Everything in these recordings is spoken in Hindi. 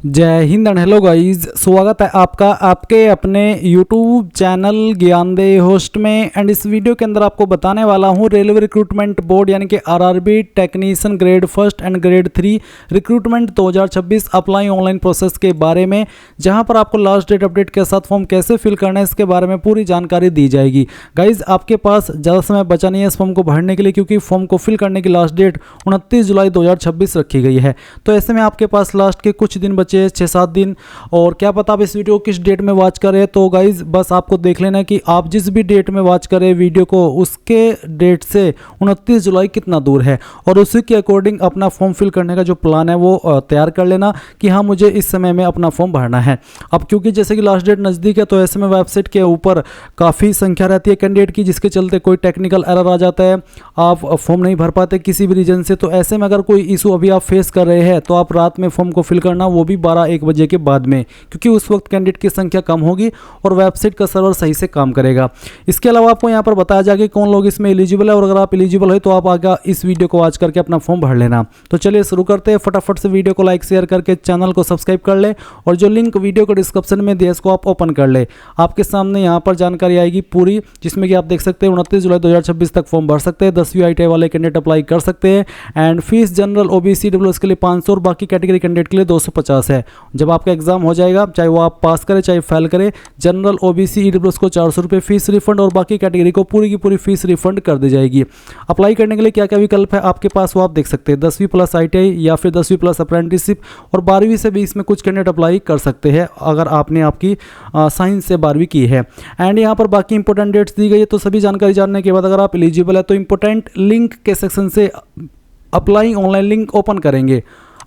जय हिंद एंड हेलो गाइस, स्वागत है आपका आपके अपने यूट्यूब चैनल ज्ञानदेय होस्ट में। एंड इस वीडियो के अंदर आपको बताने वाला हूं रेलवे रिक्रूटमेंट बोर्ड यानी कि RRB technician grade 1 and grade 3 recruitment 2026 apply online process के बारे में, जहां पर आपको लास्ट डेट अपडेट के साथ फॉर्म कैसे फिल करना है इसके बारे में पूरी जानकारी दी जाएगी। गाइज आपके पास ज़्यादा समय बचा नहीं है इस फॉर्म को भरने के लिए, क्योंकि फॉर्म को फिल करने की लास्ट डेट 29 जुलाई 2026 रखी गई है। तो ऐसे में आपके पास लास्ट के कुछ दिन बचे 6-7 दिन, और क्या पता आप इस वीडियो को किस डेट में वॉच करें। तो गाइज बस आपको देख लेना कि आप जिस भी डेट में वॉच करें वीडियो को, उसके डेट से 29 जुलाई कितना दूर है, और उसी के अकॉर्डिंग अपना फॉर्म फिल करने का जो प्लान है वो तैयार कर लेना कि हाँ मुझे इस समय में अपना फॉर्म भरना है। अब क्योंकि जैसे कि लास्ट डेट नज़दीक है, तो ऐसे में वेबसाइट के ऊपर काफ़ी संख्या रहती है कैंडिडेट की, जिसके चलते कोई टेक्निकल एरर आ जाता है, आप फॉर्म नहीं भर पाते किसी भी रीजन से। तो ऐसे में अगर कोई इशू अभी आप फेस कर रहे हैं, तो आप रात में फॉर्म को फिल करना, वो भी 12-1 बजे के बाद में, क्योंकि उस वक्त कैंडिडेट की संख्या कम होगी और वेबसाइट का सर्वर सही से काम करेगा। इसके अलावा आपको यहाँ पर बताया जाएगा कि कौन लोग इसमें एलिजिबल है, और अगर आप एलिजिबल है तो आप आगे इस वीडियो को वॉच करके अपना फॉर्म भर लेना। तो चलिए शुरू करते हैं। फटाफट से वीडियो को लाइक शेयर करके चैनल को सब्सक्राइब कर ले, और जो लिंक वीडियो को डिस्क्रिप्शन में दिया इसको आप ओपन कर ले। आपके सामने यहाँ पर जानकारी आएगी पूरी, जिसमें कि आप देख सकते हैं 29 जुलाई 2026 तक फॉर्म भर सकते हैं। 10वीं ITI वाले कैंडिडेट अप्लाई कर सकते हैं। And fees general OBC EWS के लिए 500 और बाकी कैटेगरी कैंडिडेट के लिए 250 है। जब आपका एग्जाम हो जाएगा, चाहे वो आप पास करें चाहे फेल करें, जनरल OBC EWS को 400 रुपये फीस रिफंड, और बाकी कैटेगरी को पूरी की पूरी फीस रिफंड कर दी जाएगी। अप्लाई करने के लिए क्या क्या विकल्प है आपके पास वो आप देख सकते हैं। 10वीं प्लस ITI या फिर 10वीं प्लस अप्रेंटिसशिप, और 12वीं से भी इसमें कुछ कैंडिडेट अप्लाई कर सकते हैं अगर आपने आपकी साइंस से 12वीं की है। एंड यहाँ पर बाकी इंपॉर्टेंट डेट्स दी गई है। तो सभी जानकारी जानने के बाद अगर आप एलिजिबल है तो इंपॉर्टेंट लिंक के सेक्शन से अप्लाई ऑनलाइन लिंक ओपन करेंगे।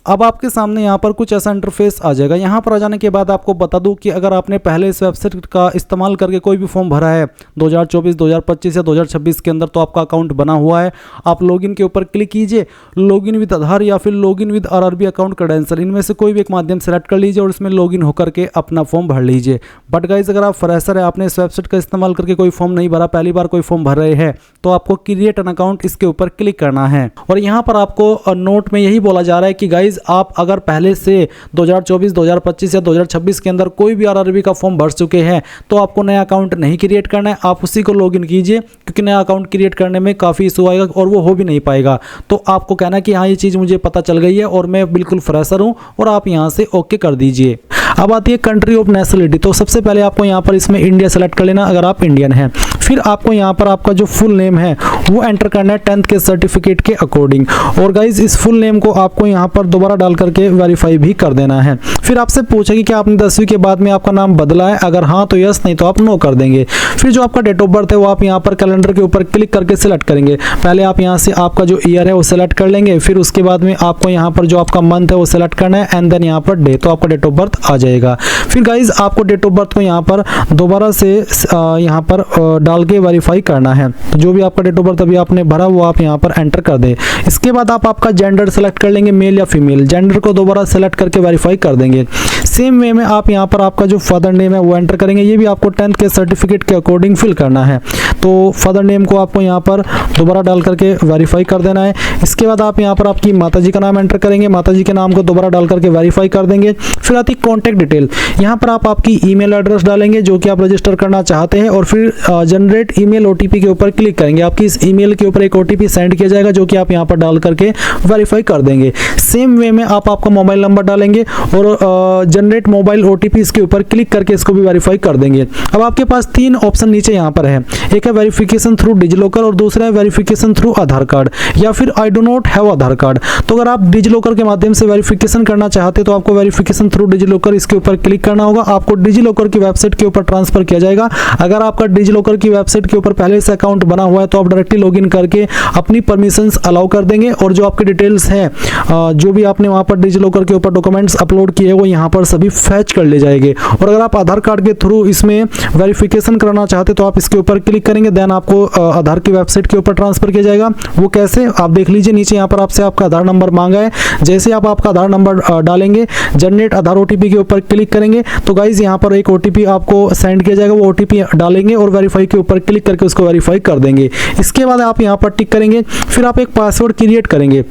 अब आपके सामने यहाँ पर कुछ ऐसा इंटरफेस आ जाएगा। यहाँ पर आ जाने के बाद आपको बता दूँ कि अगर आपने पहले इस वेबसाइट का इस्तेमाल करके कोई भी फॉर्म भरा है 2024, 2025 या 2026 के अंदर, तो आपका अकाउंट बना हुआ है। आप लॉगिन के ऊपर क्लिक कीजिए, लॉगिन विद आधार या फिर login with RRB account credential, इनमें से कोई भी एक माध्यम सेलेक्ट कर लीजिए और इसमें लॉगिन होकर के अपना फॉर्म भर लीजिए। बट गाइज अगर आप फ्रेशर है, आपने इस वेबसाइट का इस्तेमाल करके कोई फॉर्म नहीं भरा, पहली बार कोई फॉर्म भर रहे हैं, तो आपको क्रिएट एन अकाउंट इसके ऊपर क्लिक करना है। और यहाँ पर आपको नोट में यही बोला जा रहा है कि गाइज आप अगर पहले से 2024, 2025 या 2026 के अंदर कोई भी आरआरबी का फॉर्म भर चुके हैं, तो आपको नया अकाउंट नहीं क्रिएट करना है, आप उसी को लॉगिन कीजिए, क्योंकि नया अकाउंट क्रिएट करने में काफ़ी इशू आएगा और वो हो भी नहीं पाएगा। तो आपको कहना है कि हाँ ये चीज़ मुझे पता चल गई है और मैं बिल्कुल फ्रेशर हूँ, और आप यहाँ से ओके कर दीजिए। अब आती है कंट्री ऑफ नेशनलिटी। तो सबसे पहले आपको यहाँ पर इसमें इंडिया सेलेक्ट कर लेना अगर आप इंडियन हैं। फिर आपको यहाँ पर आपका जो फुल नेम है वो एंटर करना है 10th के सर्टिफिकेट के अकॉर्डिंग। और गाइज इस फुल नेम को आपको यहाँ पर दोबारा डाल करके वेरीफाई भी कर देना है। फिर आपसे पूछेगी कि आपने 10वीं के बाद में आपका नाम बदला है, अगर हाँ तो यस, नहीं तो आप नो कर देंगे। फिर जो आपका डेट ऑफ बर्थ है वो आप यहाँ पर कैलेंडर के ऊपर क्लिक करके सिलेक्ट करेंगे। पहले आप यहाँ से आपका जो ईयर है वो सिलेक्ट कर लेंगे, फिर उसके बाद में आपको यहाँ पर जो आपका मंथ है वो सिलेक्ट करना है, एंड देन यहाँ पर डे, तो आपका डेट ऑफ बर्थ आ जाएगा। फिर गाइज आपको डेट ऑफ बर्थ को यहाँ पर दोबारा से यहाँ पर डाल के वेरीफाई करना है। तो जो भी आपका डेट ऑफ बर्थ अभी आपने भरा वो आप यहाँ पर एंटर कर दें। इसके बाद आप आपका जेंडर सेलेक्ट कर लेंगे, मेल या फीमेल। जेंडर को दोबारा सेलेक्ट करके वेरीफाई कर देंगे। सेम वे में आप यहाँ पर आपका जो फादर नेम है वो एंटर करेंगे। ये भी आपको 10th के सर्टिफिकेट के अकॉर्डिंग फिल करना है। तो फादर नेम को आपको यहाँ पर दोबारा डाल करके वेरीफाई कर देना है। इसके बाद आप यहाँ पर आपकी माताजी का नाम एंटर करेंगे, माताजी के नाम को दोबारा डाल करके वेरीफाई कर देंगे। फिर आती कॉन्टैक्ट डिटेल। यहाँ पर आप आपकी ईमेल एड्रेस डालेंगे जो कि आप रजिस्टर करना चाहते हैं, और फिर जनरेट ईमेल OTP के ऊपर क्लिक करेंगे। आपकी इस ईमेल के ऊपर एक OTP सेंड किया जाएगा जो कि आप यहाँ पर डाल करके वेरीफाई कर देंगे। सेम वे में आप आपका मोबाइल नंबर डालेंगे और जनरेट मोबाइल OTP इसके ऊपर क्लिक करके इसको भी वेरीफाई कर देंगे। अब आपके पास 3 ऑप्शन नीचे यहाँ पर है। एक है वेरिफिकेशन थ्रू डिजिलॉकर, और दूसरा है वेरिफिकेशन थ्रू आधार कार्ड, या फिर I do not have Aadhaar card. तो अगर आप डिजिलॉकर के माध्यम से वेरिफिकेशन करना चाहते हैं तो आपको वेरिफिकेशन थ्रू डिजिलॉकर इसके ऊपर क्लिक करना होगा। आपको डिजिलॉकर की वेबसाइट के ऊपर ट्रांसफर किया जाएगा। अगर आपका डिजिलॉकर की वेबसाइट के ऊपर पहले से अकाउंट बना हुआ है तो आप डायरेक्टली लॉगिन करके अपनी परमिशंस अलाउ कर देंगे, और जो आपकी डिटेल्स हैं जो भी आपने वहां पर डिजिलॉकर के ऊपर डॉक्यूमेंट्स अपलोड किए वो यहाँ पर सभी फैच कर ले जाएंगे। और अगर आप आधार कार्ड के थ्रू इसमें वेरिफिकेशन कराना चाहते तो आप इसके ऊपर क्लिक करेंगे, देन आपको आधार की वेबसाइट के ऊपर ट्रांसफर किया जाएगा। वो कैसे आप देख लीजिए, नीचे यहाँ पर आपसे आपका आधार नंबर मांगा है। जैसे आप आपका आधार नंबर डालेंगे, जनरेट आधार OTP के ऊपर क्लिक करेंगे, तो गाइज यहाँ पर एक OTP आपको सेंड किया जाएगा। वो OTP डालेंगे और वेरीफाई के ऊपर क्लिक करके उसको वेरीफाई कर देंगे। इसके बाद आप यहाँ पर टिक करेंगे। फिर आप एक पासवर्ड क्रिएट करेंगे।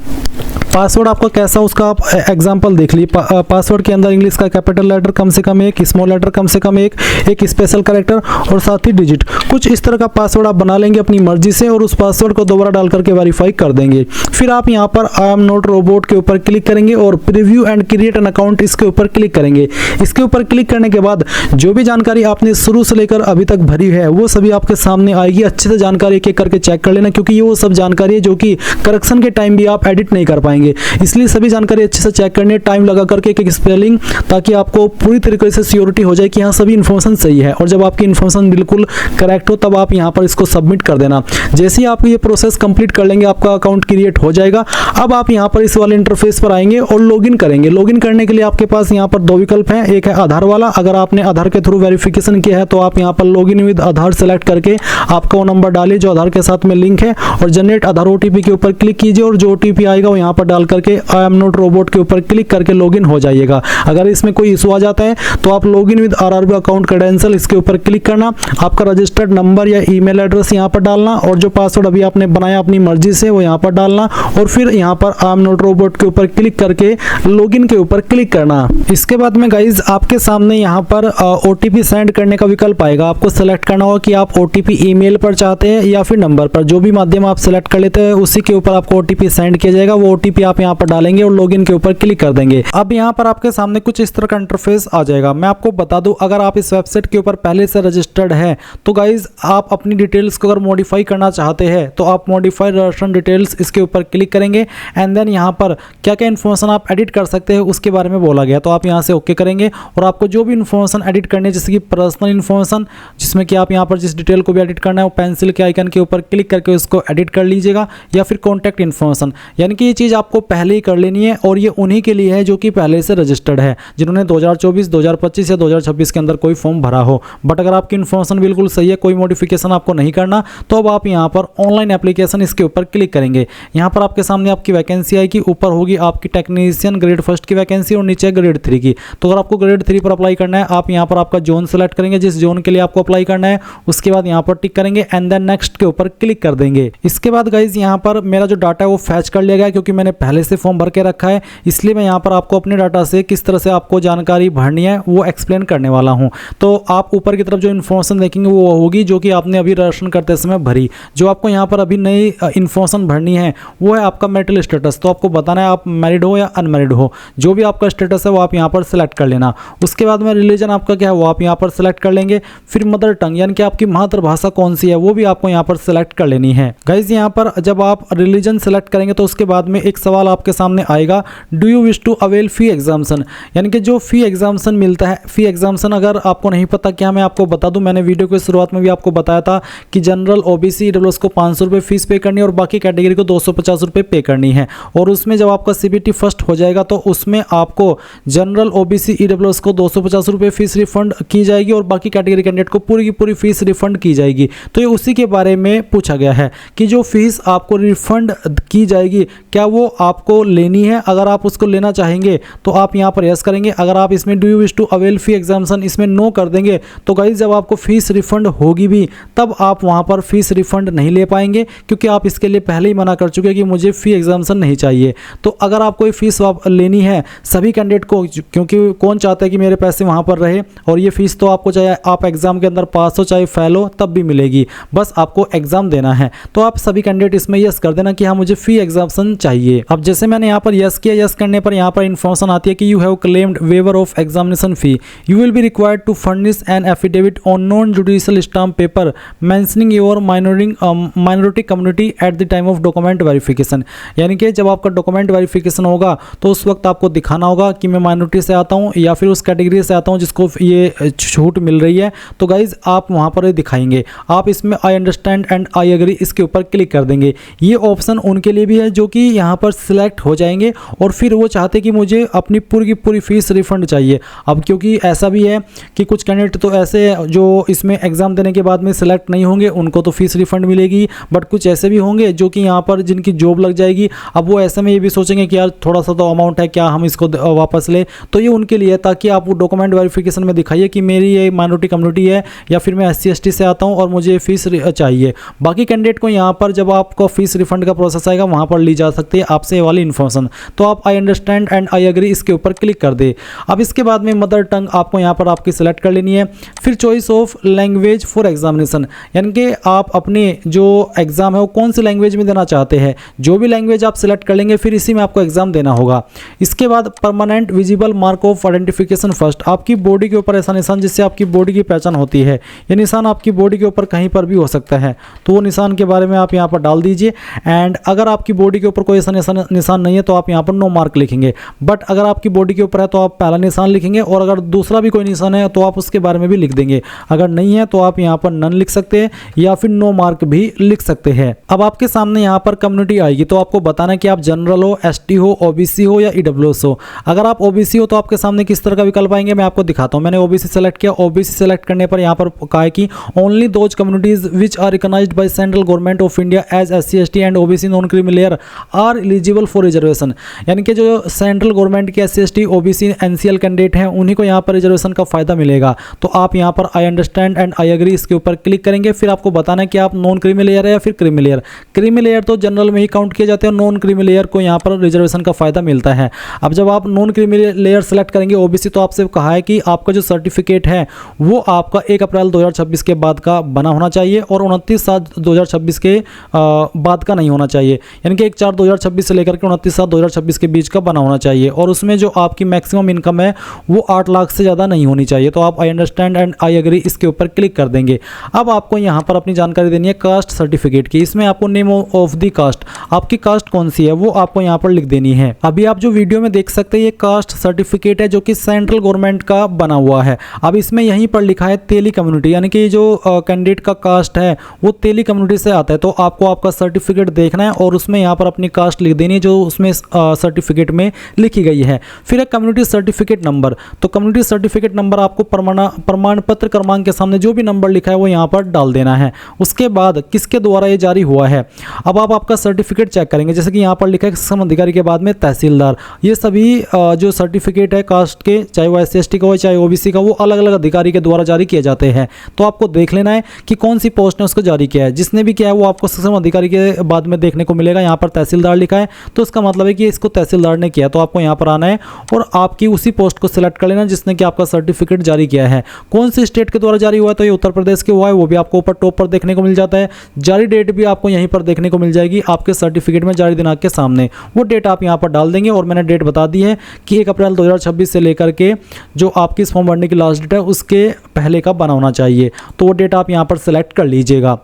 पासवर्ड आपका कैसा, उसका आप एग्जांपल देख लीजिए। पासवर्ड के अंदर इंग्लिश का कैपिटल लेटर कम से कम एक, स्मॉल लेटर कम से कम एक स्पेशल कैरेक्टर और साथ ही डिजिट, कुछ इस तरह का पासवर्ड आप बना लेंगे अपनी मर्जी से और उस पासवर्ड को दोबारा डाल करके वेरीफाई कर देंगे। फिर आप यहाँ पर आई एम नॉट रोबोट के ऊपर क्लिक करेंगे और preview and create an account इसके ऊपर क्लिक करेंगे। इसके ऊपर क्लिक करने के बाद जो भी जानकारी आपने शुरू से लेकर अभी तक भरी है वो सभी आपके सामने आएगी। अच्छे से जानकारी एक एक करके चेक कर लेना, क्योंकि ये वो सब जानकारी है जो कि करेक्शन के टाइम भी आप एडिट नहीं कर पाएंगे, इसलिए सभी जानकारी अच्छे से चेक करनी है, टाइम लगा करके एक स्पेलिंग, ताकि आपको पूरी तरीके से श्योरिटी हो जाए कि हाँ सभी इन्फॉर्मेशन सही है। और जब आपकी इन्फॉर्मेशन बिल्कुल करेक्ट हो तब आप यहाँ पर इसको सबमिट कर देना। जैसे ही आप ये प्रोसेस कंप्लीट कर लेंगे आपका अकाउंट क्रिएट हो जाएगा। अब आप यहाँ पर इस वाले इंटरफेस पर आएंगे और लॉगिन करेंगे। लॉगिन करने के लिए आपके पास यहाँ पर दो विकल्प हैं, एक है आधार वाला, अगर आपने आधार के थ्रू वेरिफिकेशन किया है तो आप यहाँ पर लॉगिन विद आधार सेलेक्ट करके आपका वो नंबर डालिए जो आधार के साथ में लिंक है और जनरेट आधार ओटीपी के ऊपर क्लिक कीजिए और जो ओटीपी आएगा वो यहाँ पर डाल करके आई एम नॉट रोबोट के ऊपर क्लिक करके लॉगिन हो जाइएगा। अगर इसमें कोई इशू आ जाता है तो आप login with RRB account credential इसके ऊपर क्लिक करना, आपका रजिस्टर्ड नंबर या ईमेल एड्रेस यहाँ पर डालना और जो पासवर्ड अभी आपने बनाया अपनी मर्जी से वो यहाँ पर डालना और फिर यहाँ पर आई एम नॉट रोबोट के ऊपर क्लिक करके लॉगिन के ऊपर क्लिक करना। इसके बाद में गाइज आपके सामने यहाँ पर ओटीपी सेंड करने का विकल्प आएगा। आपको सेलेक्ट करना होगा कि आप ओटीपी ईमेल पर चाहते हैं या फिर नंबर पर, जो भी माध्यम आप सेलेक्ट कर लेते हैं उसी के ऊपर आपको ओटीपी सेंड किया जाएगा। वो ओटीपी आप यहाँ पर डालेंगे और लॉगिन के ऊपर क्लिक कर देंगे। अब यहाँ पर आपके सामने कुछ इस तरह का इंटरफेस आ जाएगा। मैं आपको बता दूं, अगर आप इस वेबसाइट के ऊपर पहले से रजिस्टर्ड है तो गाइज आप अपनी डिटेल्स को अगर मॉडिफाई करना चाहते हैं तो आप मॉडिफाई रजिस्ट्रेशन डिटेल्स इसके ऊपर क्लिक करेंगे एंड देन यहाँ पर क्या क्या इन्फॉर्मेशन आप एडिट कर सकते हैं उसके बारे में बोला गया, तो आप यहाँ से ओके करेंगे और आपको जो भी इन्फॉर्मेशन एडिट करनी है जैसे कि पर्सनल इन्फॉर्मेशन, जिसमें कि आप यहाँ पर जिस डिटेल को भी एडिट करना है वो पेंसिल के आइकन के ऊपर क्लिक करके उसको एडिट कर लीजिएगा, या फिर कॉन्टैक्ट इन्फॉर्मेशन, यानी कि ये चीज़ आपको पहले ही कर लेनी है और ये उन्हीं के लिए है जो कि पहले से रजिस्टर्ड है, जिन्होंने 2024, 2025 या 2026 के अंदर कोई फॉर्म भरा हो। बट अगर आपकी इन्फॉर्मेशन बिल्कुल सही है, कोई मॉडिफिकेशन आपको नहीं करना, तो अब आप यहाँ पर ऑनलाइन एप्लीकेशन इसके ऊपर क्लिक करेंगे। यहाँ पर आपके सामने आपकी वैकेंसी आएगी, ऊपर होगी आपकी टेक्नीशियन ग्रेड 1 की वैकेंसी और नीचे ग्रेड 3 की। तो अगर आपको ग्रेड 3 पर अप्लाई करना है आप यहाँ पर आपका जोन सेलेक्ट करेंगे, जिस जोन के लिए आपको अप्लाई करना है, उसके बाद यहाँ पर टिक करेंगे एंड देन नेक्स्ट के ऊपर क्लिक कर देंगे। इसके बाद गाइज यहाँ पर मेरा जो डाटा है वो फैच कर लिया गया, क्योंकि मैंने पहले से फॉर्म भर के रखा है, इसलिए मैं यहाँ पर आपको अपने डाटा से किस तरह से आपको जानकारी भरनी है वो एक्सप्लेन करने वाला हूँ। तो आप ऊपर की तरफ जो इन्फॉर्मेशन देखेंगे वो होगी जो कि आपने अभी रजिस्ट्रेशन करते समय भरी। जो आपको यहाँ पर अभी नई इन्फॉर्मेशन भरनी है वो है आपका मैरिटल स्टेटस। तो आपको बताना है आप मैरिड हो या अनमैरिड हो, जो भी आपका स्टेटस है वो आप यहाँ पर सेलेक्ट कर लेना। उसके बाद में रिलीजन आपका क्या है वो आप यहाँ पर सेलेक्ट कर लेंगे। फिर मदर टंग यानी कि आपकी मातृभाषा कौन सी है वो भी आपको यहाँ पर सेलेक्ट कर लेनी है। गाइज यहाँ पर जब आप रिलीजन सेलेक्ट करेंगे तो उसके बाद में एक सवाल आपके सामने आएगा, do you wish to avail fee exemption, यानी कि जो फी एग्जाम्शन मिलता है। फी एग्जाम्शन अगर आपको नहीं पता क्या, मैं आपको बता दूं, मैंने वीडियो की शुरुआत में भी आपको बताया था कि जनरल ओबीसी ईडब्ल्यूएस को 500 रुपये फीस पे करनी है और बाकी कैटेगरी को 250 रुपये पे करनी है। और उसमें जब आपका सीबीटी फर्स्ट हो जाएगा तो उसमें आपको जनरल ओबीसी ईडब्ल्यूएस को 250 रुपये फीस रिफंड की जाएगी और बाकी कैटेगरी कैंडिडेट को पूरी की पूरी फीस रिफंड की जाएगी। तो ये उसी के बारे में पूछा गया है कि जो फीस आपको रिफंड की जाएगी क्या वो आपको लेनी है। अगर आप उसको लेना चाहेंगे तो आप यहाँ पर यस करेंगे। अगर आप इसमें do you wish to avail fee exemption इसमें नो कर देंगे तो गाइस जब आपको फीस रिफंड होगी भी तब आप वहाँ पर फीस रिफंड नहीं ले पाएंगे, क्योंकि आप इसके लिए पहले ही मना कर चुके हैं कि मुझे फी एग्जाम्शन नहीं चाहिए। तो अगर आप कोई फीस लेनी है सभी कैंडिडेट को, क्योंकि कौन चाहता है कि मेरे पैसे वहाँ पर रहे, और ये फीस तो आपको चाहे आप एग्जाम के अंदर पास हो चाहे फेल हो तब भी मिलेगी, बस आपको एग्जाम देना है। तो आप सभी कैंडिडेट इसमें यस कर देना कि हाँ मुझे फी एग्जाम्शन चाहिए। अब जैसे मैंने यहाँ पर यस किया, यस करने पर यहाँ पर इन्फॉर्मेशन आती है कि you have claimed waiver of examination fee, you will be required to furnish an affidavit on non judicial stamp paper mentioning your minority community at the time of document verification. यानी कि जब आपका डॉक्यूमेंट वेरिफिकेशन होगा तो उस वक्त आपको दिखाना होगा कि मैं माइनॉरिटी से आता हूँ या फिर उस कैटेगरी से आता हूँ जिसको ये छूट मिल रही है। तो गाइज आप वहाँ पर दिखाएंगे। आप इसमें I understand and I agree इसके ऊपर क्लिक कर देंगे। ये ऑप्शन उनके लिए भी है जो कि यहाँ पर सिलेक्ट हो जाएंगे और फिर वो चाहते कि मुझे अपनी पूरी की पूरी फीस रिफंड चाहिए। अब क्योंकि ऐसा भी है कि कुछ कैंडिडेट तो ऐसे जो इसमें एग्जाम देने के बाद में सिलेक्ट नहीं होंगे उनको तो फीस रिफंड मिलेगी, बट कुछ ऐसे भी होंगे जो कि यहाँ पर जिनकी जॉब लग जाएगी। अब वो ऐसे में ये भी सोचेंगे कि यार थोड़ा सा तो अमाउंट है, क्या हम इसको वापस ले। तो ये उनके लिए, ताकि आप वो डॉक्यूमेंट वेरिफिकेशन में दिखाइए कि मेरी ये माइनॉरिटी कम्युनिटी है या फिर मैं SC ST से आता हूँ और मुझे फीस चाहिए। बाकी कैंडिडेट को यहाँ पर जब आपको फीस रिफंड का प्रोसेस आएगा वहाँ पर ली जा सकती है, आप आपसे ये वाली इन्फॉर्मेशन, तो आप I understand and I agree इसके ऊपर क्लिक कर दे। अब इसके बाद में मदर टंग आपको यहाँ पर आपकी सेलेक्ट कर लेनी है। फिर choice of language for examination, यानी कि आप अपने जो एग्ज़ाम है वो कौन सी लैंग्वेज में देना चाहते हैं, जो भी लैंग्वेज आप सिलेक्ट कर लेंगे फिर इसी में आपको एग्जाम देना होगा। इसके बाद permanent visible mark of identification first, आपकी बॉडी के ऊपर ऐसा निशान जिससे आपकी बॉडी की पहचान होती है, ये निशान आपकी बॉडी के ऊपर कहीं पर भी हो सकता है, तो वो निशान के बारे में आप यहाँ पर डाल दीजिए। एंड अगर आपकी बॉडी के ऊपर कोई ऐसा निशान नहीं है तो आप यहाँ पर नो मार्क लिखेंगे, बट अगर आपकी बॉडी के ऊपर है तो आप पहला निशान लिखेंगे, और अगर दूसरा भी कोई निशान है तो आप उसके बारे में भी लिख देंगे। अगर नहीं है तो आप यहाँ पर नन लिख सकते हैं या फिर नो मार्क भी लिख सकते हैं। अब आपके सामने यहाँ पर कम्युनिटी आएगी, तो आपको बताना है कि आप जनरल हो, एसटी हो, ओबीसी हो या ईडब्ल्यूएस हो। अगर आप ओबीसी हो तो आपके सामने किस तरह का विकल्प आएंगे मैं आपको दिखाता हूँ। मैंने ओबीसी सेलेक्ट किया। ओबीसी सेलेक्ट करने पर यहाँ पर कहा है कि only those communities which are recognized by central government of India as SC ST and OBC non creamy layer are eligible for reservation, यानी कि जो सेंट्रल गवर्नमेंट के SC ST OBC NCL candidate हैं उन्हीं को यहाँ पर रिजर्वेशन का फायदा मिलेगा। तो आप यहाँ पर I understand and I agree इसके ऊपर क्लिक करेंगे। फिर आपको बताना है कि आप नॉन क्रीमी लेयर है या फिर क्रीमी लेयर। क्रीमी लेयर तो जनरल में ही काउंट किए जाते हैं, नॉन क्रीमी लेयर को यहाँ पर रिजर्वेशन का फायदा मिलता है। अब जब आप नॉन क्रीमी लेयर सेलेक्ट करेंगे ओबीसी, तो आपसे कहा है कि आपका जो सर्टिफिकेट है वो आपका 1 अप्रैल 2026 के बाद का बना होना चाहिए और 29/7/2026 के बाद का नहीं होना चाहिए, यानी कि 1/4/2026 से लेकर के 29/7/2026 के बीच का बना होना चाहिए, और उसमें जो आपकी मैक्सिमम इनकम है वो 8 लाख से ज़्यादा नहीं होनी चाहिए। तो आप I understand and I agree इसके ऊपर क्लिक कर देंगे। अब आपको यहाँ पर अपनी जानकारी देनी है कास्ट सर्टिफिकेट की। इसमें आपको नेम ऑफ दी कास्ट, आपकी कास्ट कौन सी है वो आपको यहाँ पर लिख देनी है। अभी आप जो वीडियो में देख सकते हैं ये कास्ट सर्टिफिकेट है जो कि सेंट्रल गवर्नमेंट का बना हुआ है। अब इसमें यहीं पर लिखा है तेली कम्युनिटी, यानी कि जो कैंडिडेट का कास्ट है वो तेली कम्युनिटी से आता है। तो आपको आपका सर्टिफिकेट देखना है और उसमें यहाँ पर अपनी कास्ट लिख देनी है जो उसमें सर्टिफिकेट में लिखी गई है। फिर एक कम्युनिटी सर्टिफिकेट नंबर, तो कम्युनिटी सर्टिफिकेट नंबर आपको प्रमाण पत्र क्रमांक के सामने जो भी नंबर लिखा है वो यहाँ पर डाल देना है। उसके बाद किसके द्वारा ये जारी हुआ है, अब आप आपका सर्टिफिकेट चेक करेंगे, जैसे कि यहाँ पर लिखा है सक्षम अधिकारी के बाद में तहसीलदार। ये सभी जो सर्टिफिकेट है कास्ट के, चाहे वो एससी एसटी का हो चाहे ओबीसी का, वो अलग अलग अधिकारी के द्वारा जारी किए जाते हैं। तो आपको देख लेना है कि कौन सी पोस्ट ने उसको जारी किया है। जिसने भी किया है वो आपको सक्षम अधिकारी के बाद में देखने को मिलेगा। यहाँ पर तहसीलदार लिखा है तो इसका मतलब है कि इसको तहसीलदार ने किया। तो आपको यहाँ पर आना है और आपकी उसी पोस्ट को सिलेक्ट कर लेना जिसने कि आपका सर्टिफिकेट जारी किया है। कौन सी स्टेट के द्वारा जारी हुआ है, तो ये उत्तर प्रदेश के हुआ है, वो भी आपको ऊपर टॉप पर देखने को मिल जाता है। जारी डेट भी आपको यहीं पर देखने को मिल जाएगी आपके सर्टिफिकेट में जारी दिनांक के सामने। वो डेट आप यहाँ पर डाल देंगे और मैंने डेट बता दी है कि 1 अप्रैल 2026 से लेकर के जो आपकी इस फॉर्म भरने की लास्ट डेट है उसके पहले का बना होना चाहिए। तो वो डेट आप यहाँ पर सेलेक्ट कर लीजिएगा।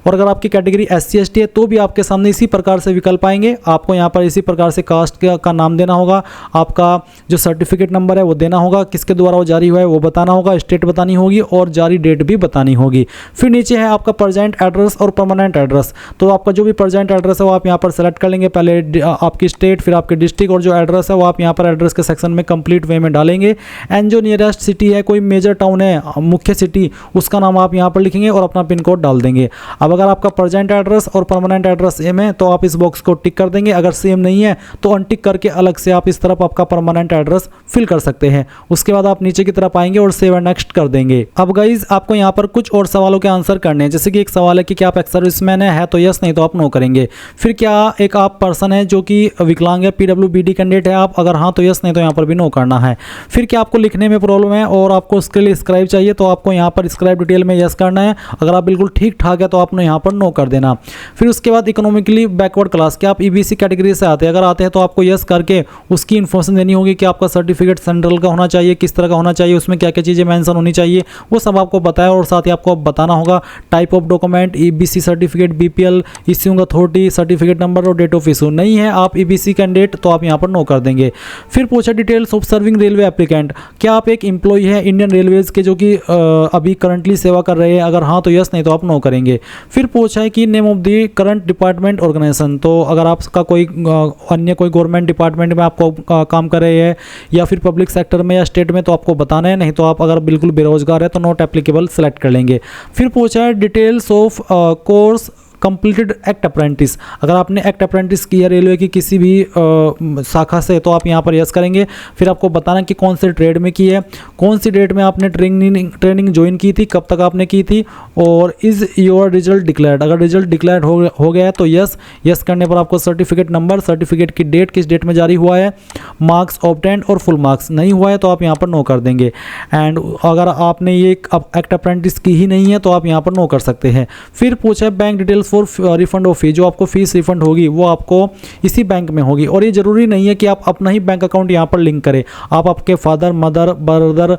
और अगर आपकी कैटेगरी एससी एसटी है तो भी आपके सामने इसी प्रकार से विकल्प आएंगे। आपको यहाँ पर इसी प्रकार से कास्ट का नाम देना होगा, आपका जो सर्टिफिकेट नंबर है वो देना होगा, किसके द्वारा वो जारी हुआ है वो बताना होगा, स्टेट बतानी होगी और जारी डेट भी बतानी होगी। फिर नीचे है आपका प्रेजेंट एड्रेस और परमानेंट एड्रेस। तो आपका जो भी प्रेजेंट एड्रेस है वो आप यहाँ पर सेलेक्ट कर लेंगे। पहले आपकी स्टेट, फिर आपके डिस्ट्रिक्ट, और जो एड्रेस है वो आप यहाँ पर एड्रेस के सेक्शन में कंप्लीट वे में डालेंगे। एंड जो नियरेस्ट सिटी है, कोई मेजर टाउन है, मुख्य सिटी, उसका नाम आप यहाँ पर लिखेंगे और अपना पिन कोड डाल देंगे। अब अगर आपका प्रेजेंट एड्रेस और परमानेंट एड्रेस सेम है तो आप इस बॉक्स को टिक कर देंगे। अगर सेम नहीं है तो अनटिक करके अलग से आप इस तरफ आपका परमानेंट एड्रेस फिल कर सकते हैं। उसके बाद आप नीचे की तरफ आएंगे और सेव एंड नेक्स्ट कर देंगे। अब गाइज आपको यहाँ पर कुछ और सवालों के आंसर करने हैं, जैसे कि एक सवाल है कि क्या आप एक्स सर्विसमैन है तो यस, नहीं तो आप नो करेंगे। फिर क्या एक आप पर्सन है जो कि विकलांग है, पीडब्ल्यूबीडी कैंडिडेट है आप, अगर हाँ तो यस, नहीं तो यहाँ पर भी नो करना है। फिर क्या आपको लिखने में प्रॉब्लम है और आपको उसके लिए स्क्राइब चाहिए तो आपको यहाँ पर स्क्राइब डिटेल में यस करना है। अगर आप बिल्कुल ठीक ठाक है तो आपने यहाँ पर नो कर देना। फिर उसके बाद इकोनॉमिकली बैकवर्ड क्लास, क्या आप ईबीसी कैटेगरी से आते हैं, अगर आते हैं तो आपको यस करके उसकी इन्फॉर्मेशन देनी होगी कि आपका सर्टिफिकेट सेंट्रल का होना चाहिए, किस तरह का होना चाहिए, उसमें क्या क्या चीज़ें मेंशन होनी चाहिए, वो सब आपको बताया। और साथ ही आपको बताना होगा type of document, EBC certificate, BPL, issuing authority, certificate number और डेट ऑफ इशू। नहीं है आप ईबीसी कैंडिडेट तो आप यहाँ पर नो कर देंगे। फिर पूछा details of serving railway applicant, क्या आप एक एम्प्लॉय है इंडियन रेलवेज के जो कि अभी करंटली सेवा कर रहे हैं, अगर हाँ तो यस, नहीं तो आप नो करेंगे। फिर पूछा है कि name of the current department organization, तो अगर आपका कोई अन्य कोई गवर्नमेंट डिपार्टमेंट में आपको काम कर रहे हैं या फिर पब्लिक सेक्टर में या स्टेट में तो आपको बताना है, नहीं तो आप अगर बिल्कुल बेरोजगार है तो नॉट एप्लीकेबल सेलेक्ट कर लेंगे। फिर पूछा है details of course completed act apprentice, अगर आपने एक्ट अप्रेंटिस किया रेलवे की किसी भी शाखा से तो आप यहाँ पर यस करेंगे। फिर आपको बताना कि कौन से ट्रेड में की है, कौन सी डेट में आपने ट्रेनिंग ज्वाइन की थी, कब तक आपने की थी, और इज़ योर रिजल्ट डिक्लेयर्ड, अगर रिजल्ट डिक्लेयर्ड हो गया है तो यस करने पर आपको सर्टिफिकेट नंबर, सर्टिफिकेट की डेट, किस डेट में जारी हुआ है, मार्क्स ऑब्टेंड और फुल मार्क्स, नहीं हुआ है तो आप यहाँ पर नो कर देंगे। एंड अगर आपने ये एक्ट अप्रेंटिस की ही नहीं है तो आप यहाँ पर नो कर सकते हैं। फिर पूछा है bank details for refund of fees, जो आपको फीस रिफंड होगी वो आपको इसी बैंक में होगी, और ये जरूरी नहीं है कि आप अपना ही बैंक अकाउंट यहाँ पर लिंक करें, आप आपके फादर, मदर, ब्रदर,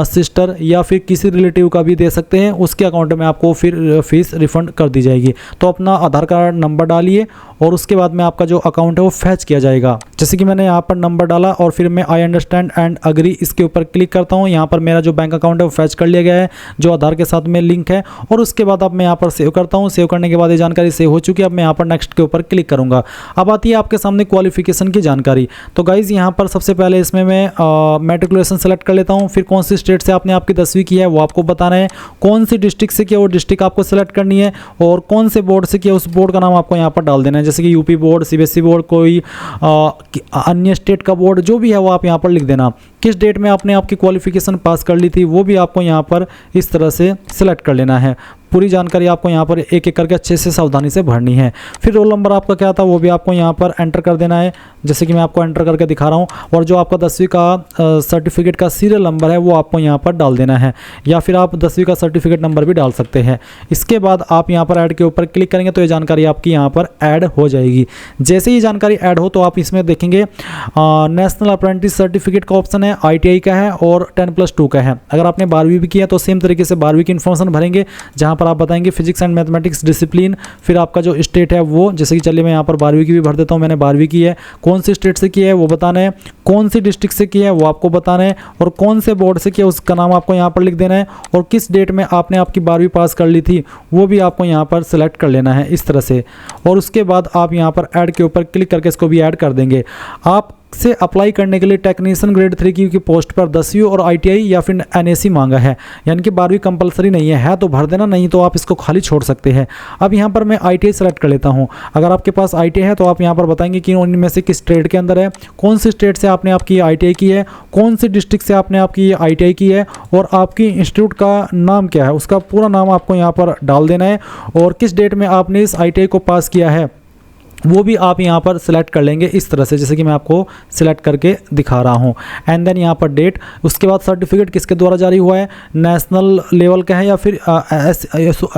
सिस्टर या फिर किसी रिलेटिव का भी दे सकते हैं, उसके अकाउंट में आपको फिर फीस रिफंड कर दी जाएगी। तो अपना आधार कार्ड नंबर डालिए और उसके बाद में आपका जो अकाउंट है वो फैच किया जाएगा। जैसे कि मैंने यहाँ पर नंबर डाला और फिर मैं आई अंडरस्टैंड एंड अग्री इसके ऊपर क्लिक करता हूँ। यहाँ पर मेरा जो बैंक अकाउंट है वो फैच कर लिया गया है, जो आधार के साथ में लिंक है, और उसके बाद अब मैं यहाँ पर सेव करता हूँ। सेव करने के बाद ये जानकारी सेव हो चुकी है। अब मैं यहाँ पर नेक्स्ट के ऊपर क्लिक करूँगा। अब आती है आपके सामने क्वालिफिकेशन की जानकारी। तो गाइज़ यहाँ पर सबसे पहले इसमें मैं मैट्रिकुलेशन सेलेक्ट कर लेता हूँ। फिर कौन सी स्टेट से आपने आपकी 10वीं की है वो आपको बताना है, कौन सी डिस्ट्रिक्ट से किया वो डिस्ट्रिक्ट आपको सेलेक्ट करनी है, और कौन से बोर्ड से किया उस बोर्ड का नाम आपको यहाँ पर डाल देना है। जैसे कि यूपी बोर्ड, सीबीएसई बोर्ड, कोई अन्य स्टेट का बोर्ड जो भी है वो आप यहाँ पर लिख देना। किस डेट में आपने आपकी क्वालिफिकेशन पास कर ली थी वो भी आपको यहाँ पर इस तरह से सिलेक्ट कर लेना है। पूरी जानकारी आपको यहाँ पर एक एक करके अच्छे से सावधानी से भरनी है। फिर रोल नंबर आपका क्या था वो भी आपको यहाँ पर एंटर कर देना है, जैसे कि मैं आपको एंटर करके दिखा रहा हूँ। और जो आपका 10वीं का सर्टिफिकेट का सीरियल नंबर है वो आपको यहाँ पर डाल देना है, या फिर आप 10वीं का सर्टिफिकेट नंबर भी डाल सकते हैं। इसके बाद आप यहाँ पर ऐड के ऊपर क्लिक करेंगे तो ये जानकारी आपकी यहाँ पर ऐड हो जाएगी। जैसे ही जानकारी ऐड हो तो आप इसमें देखेंगे नेशनल अप्रेंटिस सर्टिफिकेट का ऑप्शन है, ITI का है और 10+2 का है। अगर आपने 12वीं भी किया तो सेम तरीके से 12वीं की इन्फॉर्मेशन भरेंगे, जहाँ पर आप बताएंगे फिजिक्स एंड मैथमेटिक्स डिसिप्लिन, फिर आपका जो स्टेट है वो, जैसे कि चलिए मैं यहाँ पर 12वीं की भी भर देता हूँ। मैंने 12वीं की है, कौन सी स्टेट से की है वो बताना है, कौन सी डिस्ट्रिक्ट से की है वो आपको बताना है, और कौन से बोर्ड से किया उसका नाम आपको यहाँ पर लिख देना है, और किस डेट में आपने आपकी 12वीं पास कर ली थी वो भी आपको यहाँ पर सिलेक्ट कर लेना है इस तरह से। और उसके बाद आप यहाँ पर ऐड के ऊपर क्लिक करके इसको भी ऐड कर देंगे। आप से अप्लाई करने के लिए टेक्नीशियन ग्रेड 3 की पोस्ट पर 10वीं और ITI या फिर NAC मांगा है, यानी कि 12वीं कंपलसरी नहीं है तो भर देना, नहीं तो आप इसको खाली छोड़ सकते हैं। अब यहाँ पर मैं ITI सेलेक्ट कर लेता हूँ। अगर आपके पास ITI है तो आप यहाँ पर बताएंगे कि उनमें से किस स्टेट के अंदर है, कौन सी स्टेट से आपने आपकी ITI की है, कौन सी डिस्ट्रिक्ट से आपने आपकी ITI की है, और आपकी इंस्टीट्यूट का नाम क्या है उसका पूरा नाम आपको यहाँ पर डाल देना है, और किस डेट में आपने इस ITI को पास किया है वो भी आप यहाँ पर सिलेक्ट कर लेंगे इस तरह से, जैसे कि मैं आपको सिलेक्ट करके दिखा रहा हूँ। एंड देन यहाँ पर डेट, उसके बाद सर्टिफिकेट किसके द्वारा जारी हुआ है, नेशनल लेवल का है या फिर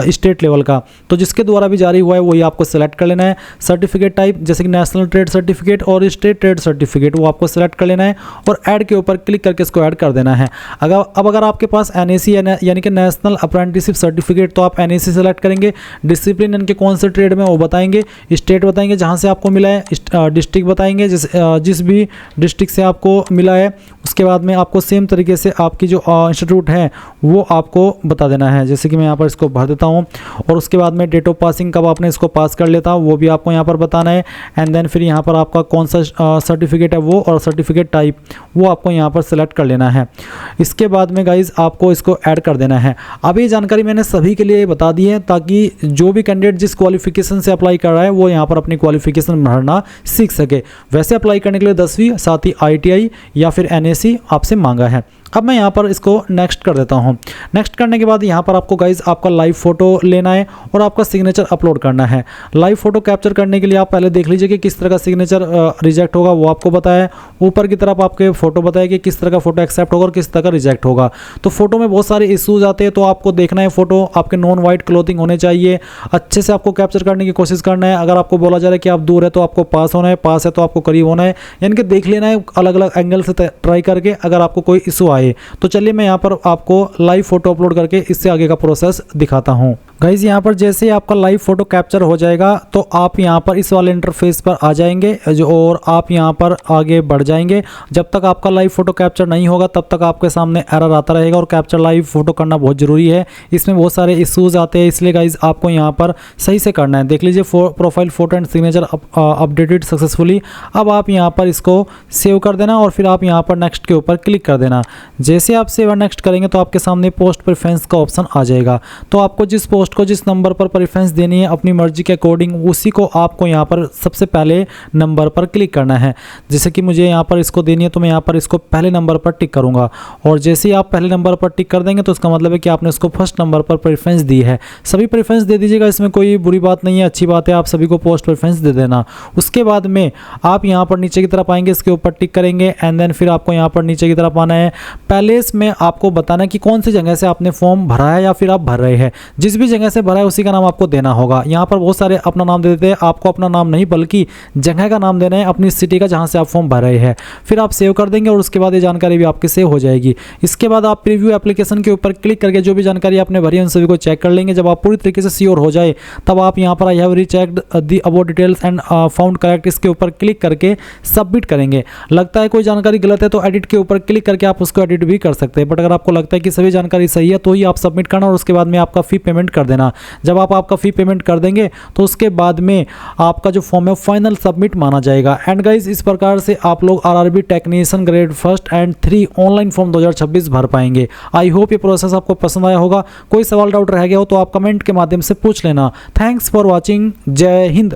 स्टेट लेवल का, तो जिसके द्वारा भी जारी हुआ है वही आपको सिलेक्ट कर लेना है। सर्टिफिकेट टाइप जैसे कि नेशनल ट्रेड सर्टिफिकेट और स्टेट ट्रेड सर्टिफिकेट वो आपको सिलेक्ट कर लेना है, और ऐड के ऊपर क्लिक करके इसको ऐड कर देना है। अगर आपके पास NAC यानी कि नेशनल अप्रेंटिसशिप सर्टिफिकेट तो आप NAC सेलेक्ट करेंगे, डिसिप्लिन यानी कि कौन से ट्रेड में वो बताएंगे, स्टेट बताएंगे जहां से आपको मिला है, डिस्ट्रिक्ट बताएंगे जिस भी डिस्ट्रिक्ट से आपको मिला है। उसके बाद में आपको सेम तरीके से आपकी जो इंस्टीट्यूट है वो आपको बता देना है, जैसे कि मैं यहाँ पर इसको भर देता हूँ। और उसके बाद में डेट ऑफ पासिंग कब आपने इसको पास कर लेता वो भी आपको यहाँ पर बताना है। एंड देन फिर यहाँ पर आपका कौन सा सर्टिफिकेट है वो, और सर्टिफिकेट टाइप वो आपको यहाँ पर सेलेक्ट कर लेना है। इसके बाद में गाइज आपको इसको ऐड कर देना है। अब ये जानकारी मैंने सभी के लिए बता दी है ताकि जो भी कैंडिडेट जिस क्वालिफिकेशन से अप्लाई कर रहा है वो यहाँ पर अपनी क्वालिफिकेशन भरना सीख सके। वैसे अप्लाई करने के लिए 10वीं साथ ही ITI या फिर NAC आपसे मांगा है। अब मैं यहाँ पर इसको नेक्स्ट कर देता हूँ। नेक्स्ट करने के बाद यहाँ पर आपको गाइज आपका लाइव फोटो लेना है और आपका सिग्नेचर अपलोड करना है। लाइव फोटो कैप्चर करने के लिए आप पहले देख लीजिए कि किस तरह का सिग्नेचर रिजेक्ट होगा वो आपको बताया है। ऊपर की तरफ आपके फोटो बताया कि किस तरह का फोटो एक्सेप्ट होगा और किस तरह का रिजेक्ट होगा। तो फोटो में बहुत सारे इश्यूज आते हैं, तो आपको देखना है फोटो आपके नॉन वाइट क्लोथिंग होने चाहिए, अच्छे से आपको कैप्चर करने की कोशिश करना है। अगर आपको बोला जा रहा है कि आप दूर है तो आपको पास होना है, पास है तो आपको करीब होना है, यानी कि देख लेना है अलग अलग एंगल से ट्राई करके अगर आपको कोई इशू आए। तो चलिए मैं यहाँ पर आपको लाइव फोटो अपलोड करके इससे आगे का प्रोसेस दिखाता हूँ। गाइज यहाँ पर जैसे ही आपका लाइव फोटो कैप्चर हो जाएगा तो आप यहाँ पर इस वाले इंटरफेस पर आ जाएंगे और आप यहाँ पर आगे बढ़ जाएंगे। जब तक आपका लाइव फोटो कैप्चर नहीं होगा तब तक आपके सामने एरर आता रहेगा, और कैप्चर लाइव फोटो करना बहुत ज़रूरी है। इसमें बहुत सारे इश्यूज आते हैं, इसलिए गाइज आपको यहाँ पर सही से करना है। देख लीजिए profile photo and signature updated successfully. अब आप यहाँ पर इसको सेव कर देना और फिर आप यहाँ पर नेक्स्ट के ऊपर क्लिक कर देना। जैसे आप सेव नेक्स्ट करेंगे तो आपके सामने पोस्ट प्रेफरेंस का ऑप्शन आ जाएगा। तो आपको जिस पोस्ट को जिस नंबर पर प्रेफरेंस देनी है अपनी मर्जी के अकॉर्डिंग, उसी को आपको यहाँ पर सबसे पहले नंबर पर क्लिक करना है। जैसे कि मुझे यहाँ पर इसको देनी है तो मैं यहाँ पर इसको पहले नंबर पर टिक करूँगा, और जैसे ही आप पहले नंबर पर टिक कर देंगे तो इसका मतलब है कि आपने इसको फर्स्ट नंबर पर प्रेफरेंस दी है। सभी प्रेफरेंस दे दीजिएगा, इसमें कोई बुरी बात नहीं है, अच्छी बात है, आप सभी को पोस्ट प्रेफरेंस दे देना। उसके बाद में आप यहाँ पर नीचे की तरफ आएंगे, इसके ऊपर टिक करेंगे एंड देन फिर आपको यहाँ पर नीचे की तरफ आना है। पहले इसमें आपको बताना है कि कौन सी जगह से आपने फॉर्म भरा है या फिर आप भर रहे हैं। जिस भी जगह से भरा है उसी का नाम आपको देना होगा। यहाँ पर बहुत सारे अपना नाम दे देते हैं, आपको अपना नाम नहीं बल्कि जगह का नाम देना है, अपनी सिटी का जहाँ से आप फॉर्म भर रहे हैं। फिर आप सेव कर देंगे और उसके बाद ये जानकारी भी आपकी सेव हो जाएगी। इसके बाद आप प्रीव्यू एप्लीकेशन के ऊपर क्लिक करके जो भी जानकारी आपने भरी है उन सभी को चेक कर लेंगे। जब आप पूरी तरीके से श्योर हो जाए तब आप यहाँ पर I have rechecked the about details and found correct, इसके ऊपर क्लिक करके सबमिट करेंगे। लगता है कोई जानकारी गलत है तो एडिट के ऊपर क्लिक करके आप उसको एडिट भी कर सकते हैं, बट अगर आपको लगता है कि सभी जानकारी सही है तो ही आप सबमिट करना और उसके बाद में आपका फी पेमेंट कर देना। जब आप आपका फी पेमेंट कर देंगे तो उसके बाद में आपका जो फॉर्म है फाइनल सबमिट माना जाएगा। एंड गाइस, इस प्रकार से आप लोग RRB technician grade 1 and 3 online form 2026 भर पाएंगे। आई होप ये प्रोसेस आपको पसंद आया होगा। कोई सवाल डाउट रह गया हो तो आप कमेंट के माध्यम से पूछ लेना। Thanks for watching. जय हिंद।